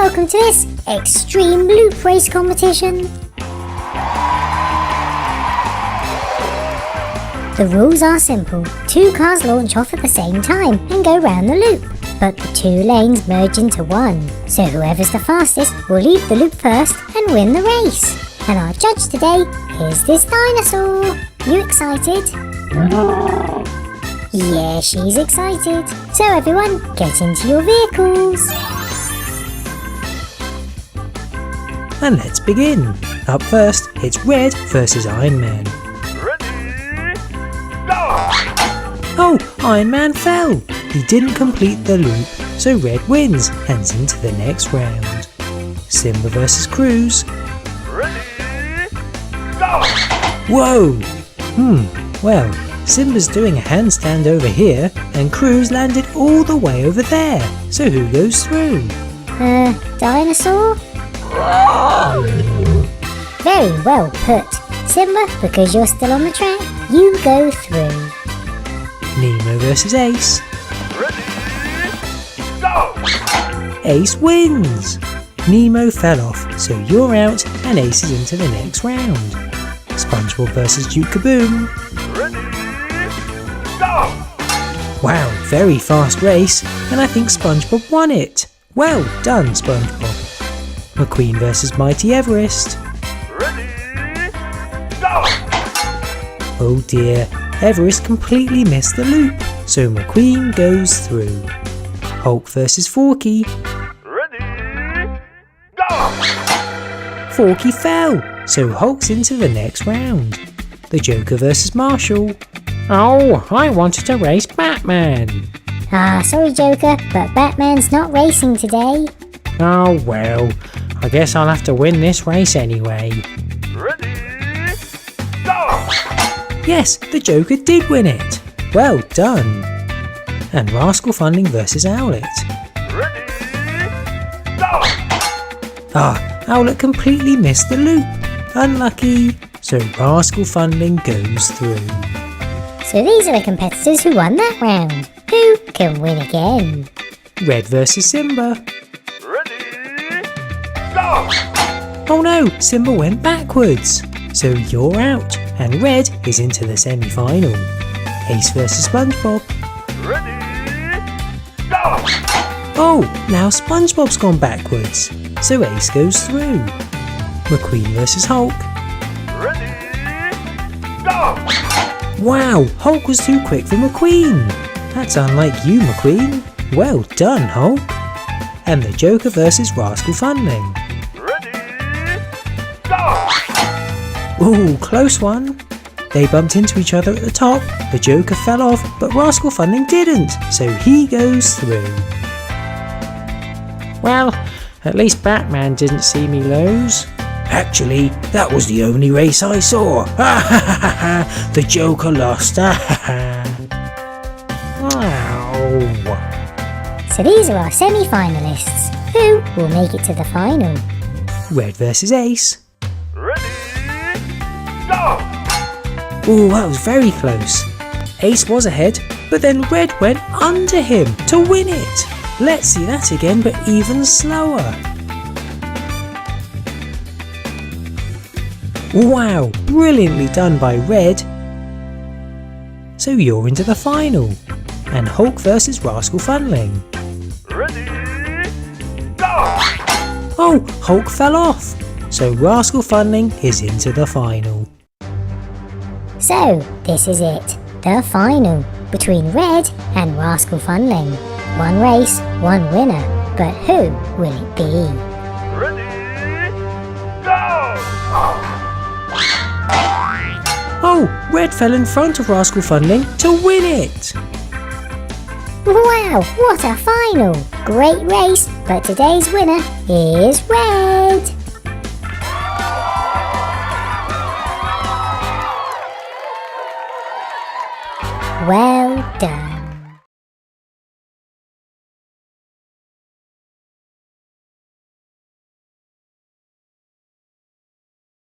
welcome to this Xtreme Loop Race competition. The rules are simple. 2 cars launch off at the same time and go round the loop, but the 2 lanes merge into one. So whoever's the fastest will leave the loop first and win the race. And our judge today is this dinosaur. You excited? Yeah, she's excited. So everyone, get into your vehicles. And let's begin. Up first, it's Red versus Iron Man. Oh, Iron Man fell! He didn't complete the loop, so Red wins and is into the next round. Simba versus Cruz. Whoa! Well, Simba's doing a handstand over here and Cruz landed all the way over there. So who goes through? Dinosaur? Very well put. Simba, because you're still on the track, you go through. Nemo versus Ace. Ace wins! Nemo fell off, so you're out and Ace is into the next round. SpongeBob versus Duke Kaboom. Wow, very fast race, and I think SpongeBob won it. Well done, SpongeBob. McQueen versus Mighty Everest. Oh dear, Everest completely missed the loop, so McQueen goes through. Hulk versus Forky. Forky fell, so Hulk's into the next round. The Joker versus Marshall. Oh, I wanted to race Batman. Sorry Joker, but Batman's not racing today. Oh well, I guess I'll have to win this race anyway. Yes, the Joker did win it. Well done. And Rascal Funling versus Owlet. Owlet completely missed the loop. Unlucky. So Rascal Funling goes through. So these are the competitors who won that round. Who can win again? Red versus Simba. Oh no, Simba went backwards. So you're out and Red is into the semi-final. Ace versus SpongeBob. Oh, now SpongeBob's gone backwards. So Ace goes through. McQueen versus Hulk. Wow, Hulk was too quick for McQueen. That's unlike you, McQueen. Well done, Hulk. And the Joker versus Rascal Funling. Ooh, close one. They bumped into each other at the top. The Joker fell off, but Rascal Funling didn't, so he goes through. Well, at least Batman didn't see me lose. Actually, that was the only race I saw. The Joker lost. Wow. So these are our semi-finalists. Who will make it to the final? Red versus Ace. Ooh, that was very close. Ace was ahead, but then Red went under him to win it. Let's see that again, but even slower. Wow, brilliantly done by Red. So you're into the final. And Hulk versus Rascal Funling. Oh, Hulk fell off. So Rascal Funling is into the final. So, this is it. The final between Red and Rascal Funling. One race, one winner. But who will it be? Oh, Red fell in front of Rascal Funling to win it! Wow, what a final! Great race, but today's winner is Red! Well done.